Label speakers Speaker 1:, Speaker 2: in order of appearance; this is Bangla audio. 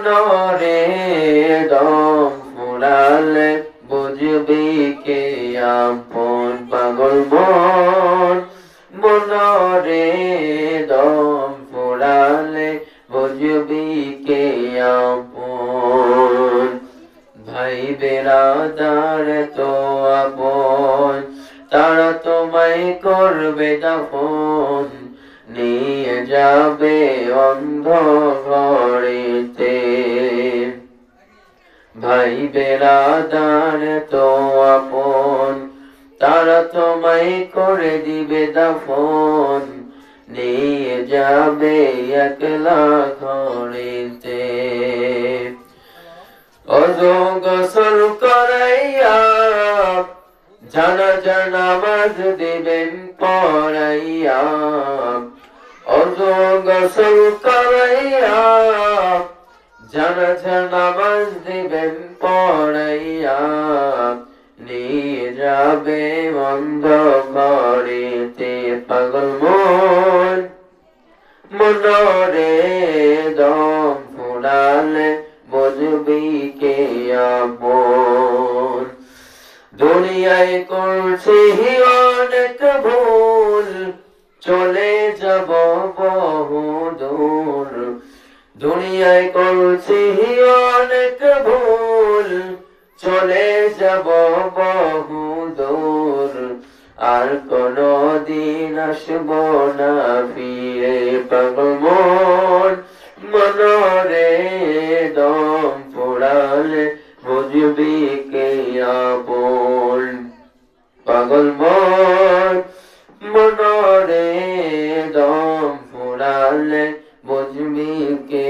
Speaker 1: মনরে দম ফুরালে বুঝবি কে আপন পাগল মন মনরে দম ফুরালে বুঝবি কে আপন ভাই বেরাদার তো আপন তারা তোমায় করবে দাফন নিয়ে যাবে অন্ধ ঘরেতে ভাই বেরাদার তো আপন তারা তোমায় করে দিবে দাফন নিয়ে যাবে একলা ঘরেতে ওযু গোসল করাইয়া জানাজা নামাজ দিবেন পড়াইয়া ওযু গোসল করাইয়া জানাজা নামাজ দিবেন পড়াইয়া নিয়ে যাবে অন্ধ ঘরেতে পাগল মন মনরে দম ফুরালে বুঝবি কে আপন দুনিয়ায় করছি অনেক ভুল চলে যাব বহু দূর দুনিয়ায় করছি অনেক ভুল চলে যাব বহু দূর আর কোনো দিন আসব না ফিরে পাগল মন মনরে দম ফুরালে বুঝবি কে আপন পাগল মন মনরে দম ফুরালে বুঝবি কে